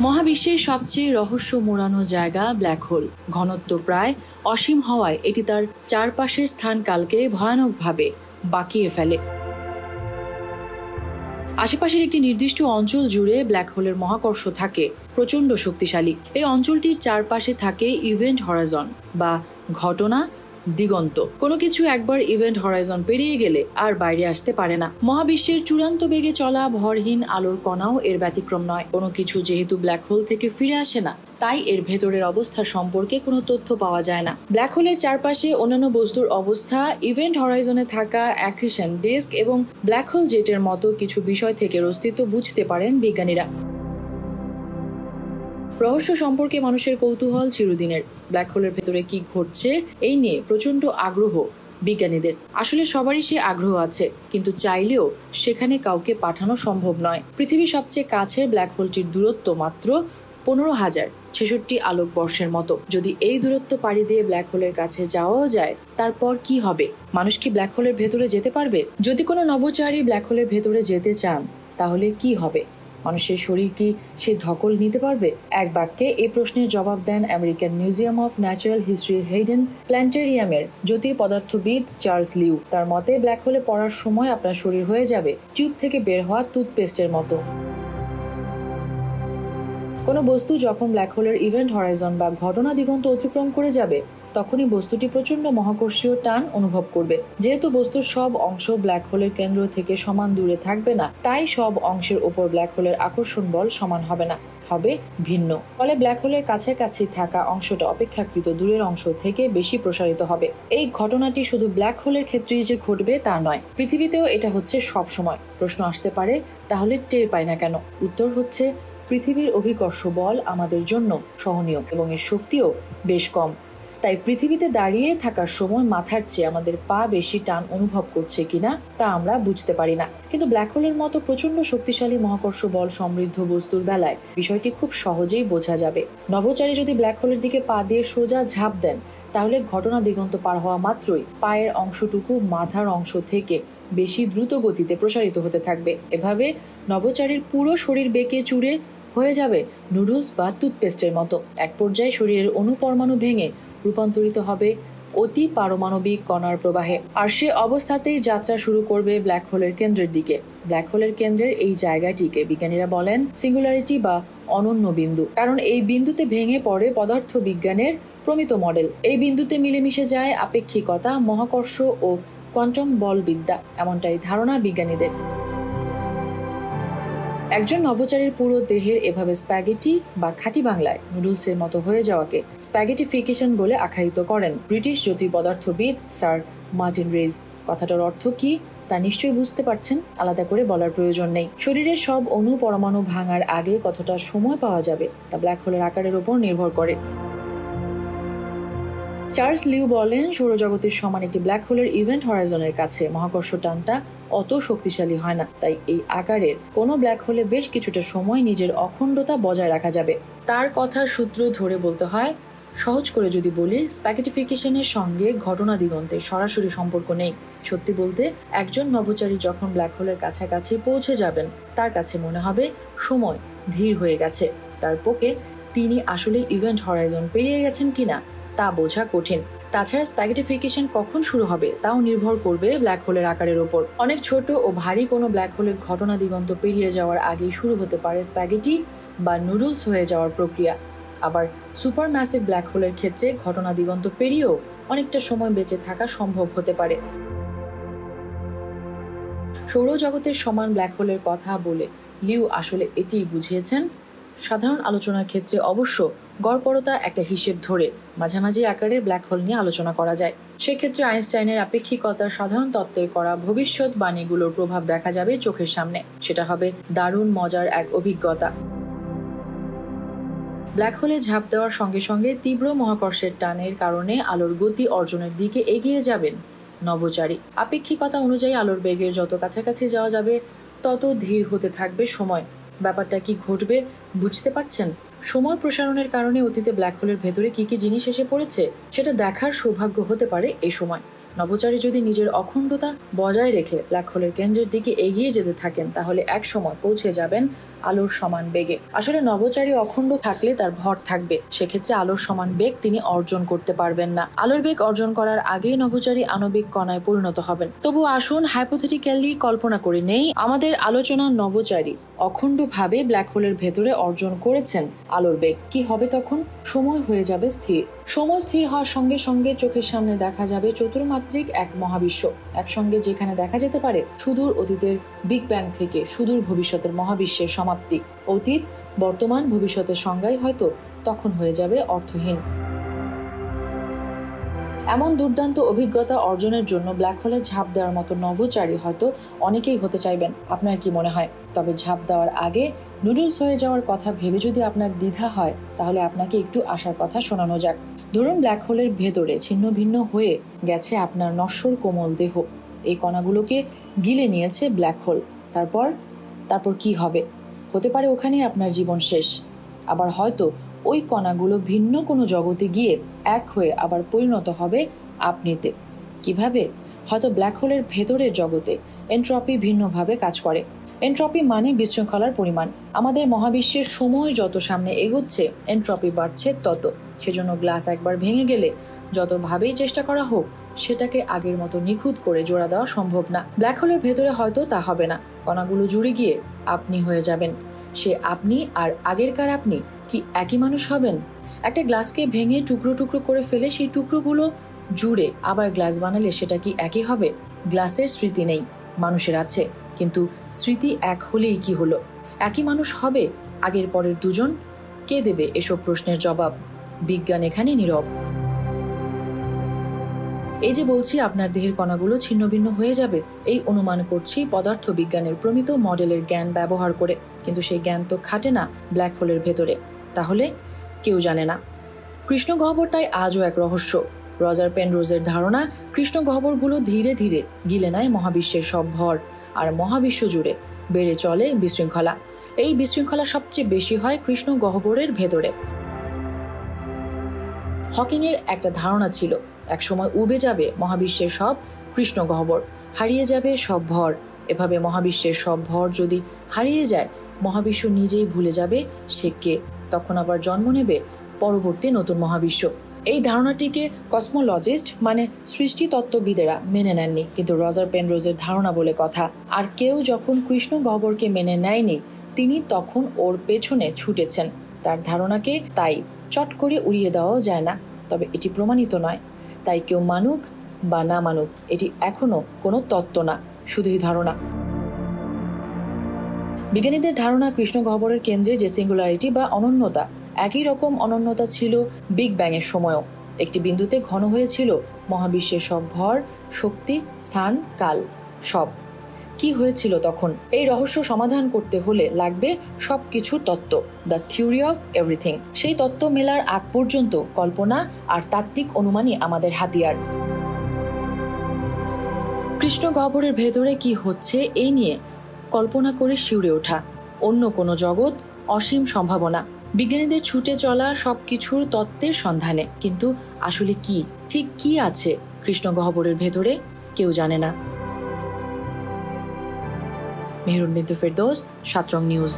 মহাবিশ্বের সবচেয়ে রহস্য মোড়ানো জায়গা ব্ল্যাক হোল। ঘনত্ব প্রায় অসীম হওয়ায় এটি তার চারপাশের স্থানকালকে ভয়ানকভাবে বাঁকিয়ে ফেলে। আশেপাশের একটি নির্দিষ্ট অঞ্চল জুড়ে ব্ল্যাক হোলের মহাকর্ষ থাকে প্রচণ্ড শক্তিশালী। এই অঞ্চলটির চারপাশে থাকে ইভেন্ট হরাইজন বা ঘটনা দিগন্ত। কোনো কিছু একবার ইভেন্ট হরাইজন পেরিয়ে গেলে আর বাইরে আসতে পারে না। মহাবিশ্বের চূড়ান্ত বেগে চলা ভরহীন আলোর কণাও এর ব্যতিক্রম নয়। কোনো কিছু যেহেতু ব্ল্যাক হোল থেকে ফিরে আসে না, তাই এর ভেতরের অবস্থা সম্পর্কে কোনো তথ্য পাওয়া যায় না। ব্ল্যাক হোলের চারপাশে অন্যান্য বস্তুর অবস্থা, ইভেন্ট হরাইজনে থাকা অ্যাক্রিশন ডিস্ক এবং ব্ল্যাক হোল জেটের মতো কিছু বিষয় থেকে অস্তিত্ব বুঝতে পারেন বিজ্ঞানীরা। রহস্য সম্পর্কে মানুষের কৌতূহল চিরদিনের। ব্ল্যাক হোলের ভেতরে কি ঘটছে এই নিয়ে প্রচন্ড আগ্রহ বিজ্ঞানীদের। আসলে সবারই সে আগ্রহ আছে, কিন্তু চাইলেও সেখানে কাউকে পাঠানো সম্ভব নয়। পৃথিবীর সবচেয়ে কাছের ব্ল্যাক হোলটির দূরত্ব মাত্র 15,066 আলোকবর্ষের মতো। যদি এই দূরত্ব পাড়ি দিয়ে ব্ল্যাক হোলের কাছে যাওয়াও যায়, তারপর কি হবে? মানুষ কি ব্ল্যাক হোলের ভেতরে যেতে পারবে? যদি কোনো নভোচারী ব্ল্যাক হোলের ভেতরে যেতে চান, তাহলে কি হবে? মানুষের শরীর কি সে ধকল নিতে পারবে? এক বাক্যে এই প্রশ্নের জবাব দেন আমেরিকান মিউজিয়াম অফ ন্যাচারাল হিস্ট্রির হেইডেন প্ল্যানেটেরিয়ামের জ্যোতির্পদার্থবিদ চার্লস লিউ। তার মতে, ব্ল্যাক হোলে পড়ার সময় আপনার শরীর হয়ে যাবে টিউব থেকে বের হওয়া টুথপেস্টের মতো। কোনো বস্তু যখন ব্ল্যাক হোলের ইভেন্ট হরাইজন বা ঘটনা দিগন্ত অতিক্রম করে যাবে, তখনই বস্তুটি প্রচন্ড মহাকর্ষীয় টান অনুভব করবে। যেহেতু বস্তুর সব অংশ ব্ল্যাক হোলের কেন্দ্র থেকে সমান দূরে থাকবে না, তাই সব অংশের উপর ব্ল্যাক হোলের আকর্ষণ বল সমান হবে না, হবে ভিন্ন। ফলে ব্ল্যাক হোলের কাছাকাছি থাকা অংশটা অপেক্ষাকৃত দূরের অংশ থেকে বেশি প্রসারিত হবে। এই ঘটনাটি শুধু ব্ল্যাক হোলের ক্ষেত্রেই যে ঘটবে তা নয়, পৃথিবীতেও এটা হচ্ছে সব সময়। প্রশ্ন আসতে পারে, তাহলে টের পায় না কেন? উত্তর হচ্ছে, পৃথিবীর অভিকর্ষ বল আমাদের জন্য সহনীয় এবং এর শক্তিও বেশ কম। তাই পৃথিবীতে দাঁড়িয়ে থাকার সময় মাথার চেয়ে আমাদের পা বেশি টান অনুভব করছে কিনা তা আমরা বুঝতে পারি না। কিন্তু ব্ল্যাক হোলের মতো প্রচন্ড শক্তিশালী মহাকর্ষ বল সমৃদ্ধ বস্তুর বেলায় বিষয়টি খুব সহজেই বোঝা যাবে। নভোচারী যদি ব্ল্যাক হোলের দিকে পা দিয়ে সোজা ঝাঁপ দেন, তাহলে ঘটনা দিগন্ত পার হওয়া মাত্রই পায়ের অংশটুকু মাথার অংশ থেকে বেশি দ্রুত গতিতে প্রসারিত হতে থাকবে। এভাবে নভোচারীর পুরো শরীর বেঁকে চুরে হয়ে যাবে নুডলস বা টুথপেস্টের মতো। এক পর্যায়ে শরীরের অণুপরমাণু ভেঙে রূপান্তরিত হবে অতি পারমাণবিক কণার প্রবাহে। আর সে অবস্থাতেই যাত্রা শুরু করবে ব্ল্যাক হোলের কেন্দ্রের দিকে। ব্ল্যাক হোলের কেন্দ্রের এই জায়গাটিকে বিজ্ঞানীরা বলেন সিঙ্গুলারিটি বা অনন্য বিন্দু, কারণ এই বিন্দুতে ভেঙে পড়ে পদার্থ বিজ্ঞানের প্রমিত মডেল। এই বিন্দুতে মিলেমিশে যায় আপেক্ষিকতা, মহাকর্ষ ও কোয়ান্টাম বলবিদ্যা, এমনটাই ধারণা বিজ্ঞানীদের। একজন নভোচারীর পুরো দেহের এভাবে স্প্যাগেটি বা খাঁটি বাংলায় নুডলসের মতো হয়ে যাওয়াকে স্প্যাগেটিফিকেশন বলে আখ্যায়িত করেন ব্রিটিশ জ্যোতির্পদার্থবিদ স্যার মার্টিন রিজ। কথাটার অর্থ কি তা নিশ্চয়ই বুঝতে পারছেন, আলাদা করে বলার প্রয়োজন নেই। শরীরের সব অণু পরমাণু ভাঙার আগে কতটা সময় পাওয়া যাবে তা ব্ল্যাক হোলের আকারের উপর নির্ভর করে। চার্লস লিউ বলেন, সৌরজগতের সমান একটি ব্ল্যাক হোলের ইভেন্ট হরাইজনের কাছে মহাকর্ষ টানটা অত শক্তিশালী হয় না। তাই এই আকারের কোনো ব্ল্যাক হোলে বেশ কিছুটা সময় নিজের অখণ্ডতা বজায় রাখা যাবে। তার কথার সূত্র ধরে বলতে হয়, সহজ করে যদি বলি, স্প্যাগেটিফিকেশনের সঙ্গে ঘটনা দিগন্তের সরাসরি সম্পর্ক নেই। সত্যি বলতে, একজন নভোচারী যখন ব্ল্যাক হোলের কাছাকাছি পৌঁছে যাবেন, তার কাছে মনে হবে সময় ধীর হয়ে গেছে। তার পক্ষে তিনি আসলে ইভেন্ট হরাইজন পেরিয়ে গেছেন কিনা তা বোঝা কঠিন। তাছাড়া স্প্যাগেটিফিকেশন কখন শুরু হবে তাও নির্ভর করবে ব্ল্যাক হোলের আকারের উপর। অনেক ছোট ও ভারী কোনো ব্ল্যাক হোলের ঘটনা দিগন্ত পেরিয়ে যাওয়ার আগেই শুরু হতে পারে স্প্যাগেটি বা নুডলস হয়ে যাওয়ার প্রক্রিয়া। আবার সুপার ম্যাসিভ ব্ল্যাক হোলের ক্ষেত্রে ঘটনা দিগন্ত পেরিয়েও অনেকটা সময় বেঁচে থাকা সম্ভব হতে পারে। সৌরজগতের সমান ব্ল্যাক হোলের কথা বলে লিউ আসলে এটিই বুঝিয়েছেন। সাধারণ আলোচনার ক্ষেত্রে অবশ্য গড়পড়তা একটা হিসেব ধরে মাঝামাঝি আকারের ব্ল্যাক হোল নিয়ে আলোচনা করা যায়। সেক্ষেত্রে আইনস্টাইনের আপেক্ষিকতার সাধারণ তত্ত্বের করা ভবিষ্যৎবাণীগুলোর প্রভাব দেখা যাবে চোখের সামনে। সেটা হবে দারুণ মজার এক অভিজ্ঞতা। ব্ল্যাক হোলে ঝাঁপ দেওয়ার সঙ্গে সঙ্গে তীব্র মহাকর্ষের টানের কারণে আলোর গতি অর্জনের দিকে এগিয়ে যাবেন নভোচারী। আপেক্ষিকতা অনুযায়ী আলোর বেগের যত কাছাকাছি যাওয়া যাবে, তত ধীর হতে থাকবে সময়। ব্যাপারটা কি ঘটবে বুঝতে পারছেন? সময় প্রসারণের কারণে অতীতে ব্ল্যাক হোলের ভেতরে কি কি জিনিস এসে পড়েছে সেটা দেখার সৌভাগ্য হতে পারে এই সময়। নভোচারী যদি নিজের অখণ্ডতা বজায় রেখে ব্ল্যাক হোলের কেন্দ্রের দিকে এগিয়ে যেতে থাকেন, তাহলে এক সময় পৌঁছে যাবেন আলোর সমান বেগে। আসলে নভোচারী অখণ্ড থাকলে তার ভর থাকবে, সেক্ষেত্রে আলোর সমান বেগ তিনি অর্জন করতে পারবেন না। আলোর বেগ অর্জন করার আগেই নভোচারী আণবিক কণায় পরিণত হবেন। তবু আসুন হাইপোথেটিক্যালি কল্পনা করে নেই আমাদের আলোচনা নভোচারী অখণ্ডভাবে ব্ল্যাক হোলের ভেতরে অর্জন করেছেন আলোর বেগ। কি হবে তখন? সময় হয়ে যাবে স্থির। সময় স্থির হওয়ার সঙ্গে সঙ্গে চোখের সামনে দেখা যাবে চতুর্মাত্রিক এক মহাবিশ্ব, একসঙ্গে যেখানে দেখা যেতে পারে সুদূর অতীতের বিগ ব্যাং থেকে সুদূর ভবিষ্যতের মহাবিশ্বের সমাপ্তি। অতীত, বর্তমান, ভবিষ্যতের সংজ্ঞাই হয়তো তখন হয়ে যাবে অর্থহীন। এমন দুর্দান্ত অভিজ্ঞতা অর্জনের জন্য ব্ল্যাক হোলে ঝাঁপ দেওয়ার মতো নভোচারী হয়তো অনেকেই হতে চাইবেন। আপনার কি মনে হয়? তবে ঝাঁপ দেওয়ার আগে নুডলস হয়ে যাওয়ার কথা ভেবে যদি আপনার দ্বিধা হয়, তাহলে আপনাকে একটু আশার কথা শোনানো যাক। ধরুন ব্ল্যাক হোলের ভেতরে ছিন্ন ভিন্ন হয়ে গেছে আপনার নশ্বর কোমল দেহ। এই কণাগুলোকে গিলে নিয়েছে ব্ল্যাক হোল। তারপর কি হবে? হতে পারে ওখানেই আপনার জীবন শেষ। আবার হয়তো ওই কণাগুলো ভিন্ন কোনো জগতে গিয়ে এক হয়ে আবার পরিণত হবে আপনিতে। কিভাবে? হয়তো ব্ল্যাক হোলের ভেতরের জগতে এনট্রপি ভিন্নভাবে কাজ করে। এনট্রপি মানে বিশৃঙ্খলার পরিমাণ। আমাদের মহাবিশ্বের সময় যত সামনে এগোচ্ছে এনট্রপি বাড়ছে তত। সেজন্য গ্লাস একবার ভেঙে গেলে যতভাবেই চেষ্টা করা হোক সেটাকে আগের মতো নিখুঁত করে জোড়া দেওয়া সম্ভব না। ব্ল্যাক হোলের ভেতরে হয়তো তা হবে না। কণাগুলো জুড়ে গিয়ে আপনি হয়ে যাবেন। সে আপনি আর আগেরকার আপনি কি একই মানুষ হবেন? একটা গ্লাসকে ভেঙে টুকরো টুকরো করে ফেলে সেই টুকরোগুলো জুড়ে আবার গ্লাস বানালে সেটা কি একই হবে? গ্লাসের স্মৃতি নেই, মানুষের আছে, কিন্তু স্মৃতি এক হলেই কি হলো? একই মানুষ হবে আগের পরের দুজন? কে দেবে এসব প্রশ্নের জবাব? বিজ্ঞান এখানে নীরব। এই যে বলছি আপনার দেহের কণাগুলো ছিন্ন ভিন্ন হয়ে যাবে, এই অনুমান করছি পদার্থ বিজ্ঞানের প্রমিত মডেলের জ্ঞান ব্যবহার করে, কিন্তু সেই জ্ঞান তো খাটে না ব্ল্যাক হোলের ভেতরে। তাহলে কেউ জানে না। কৃষ্ণগহ্বর তাই আজও এক রহস্য। রজার পেনরোজের ধারণা, কৃষ্ণগহ্বরগুলো ধীরে ধীরে গিলে নেয় মহাবিশ্বের সব ভর, আর মহাবিশ্ব জুড়ে বেড়ে চলে বিশৃঙ্খলা। এই বিশৃঙ্খলা সবচেয়ে বেশি হয় কৃষ্ণগহ্বরের ভেতরে। হকিং এর একটা ধারণা ছিল, একসময় উবে যাবে মহাবিশ্বের সব কৃষ্ণগহ্বর, হারিয়ে যাবে সব ভর। এভাবে মহাবিশ্বের সব ভর যদি হারিয়ে যায়, মহাবিশ্ব নিজেই ভুলে যাবে সে কে। তখন আবার জন্ম নেবে পরবর্তী নতুন মহাবিশ্ব। এই ধারণাটিকে কসমোলজিস্ট মানে সৃষ্টিতত্ত্ববিদেরা মেনে নেননি, কিন্তু রজার পেনরোজের ধারণা বলে কথা। আর কেউ যখন কৃষ্ণগহ্বরকে মেনে নেয়নি, তিনি তখন ওর পেছনে ছুটেছেন। তার ধারণাকে তাই চট করে উড়িয়ে দেওয়াও যায় না। তবে এটি প্রমাণিত নয়, তাই কেউ মানুক বা না মানুক, এটি এখনো কোনো তত্ত্ব না, শুধুই ধারণা। বিজ্ঞানীদের ধারণা, কৃষ্ণগহ্বরের কেন্দ্রে যে সিঙ্গুলারিটি বা অনন্যতা, একই রকম অনন্যতা ছিল বিগ ব্যাং এর সময়ও। একটি বিন্দুতে ঘন হয়েছিল মহাবিশ্বের সব ভর, শক্তি, স্থান, কাল, সব। কি হয়েছিল তখন? এই রহস্য সমাধান করতে হলে লাগবে সবকিছুর তত্ত্ব, দ্য থিওরি অফ এভরিথিং। সেই তত্ত্ব মেলার আগ পর্যন্ত কল্পনা আর তাত্ত্বিক অনুমানই আমাদের হাতিয়ার। কৃষ্ণগহ্বরের ভেতরে কি হচ্ছে এই নিয়ে কল্পনা করে শিউরে ওঠা। অন্য কোনো জগৎ, অসীম সম্ভাবনা, বিজ্ঞানীদের ছুটে চলা সবকিছুর তত্ত্বের সন্ধানে। কিন্তু আসলে কি, ঠিক কি আছে কৃষ্ণগহ্বরের ভেতরে? কেউ জানে না। মেহরুন বিনতে ফেরদৌস, 7 রং নিউজ।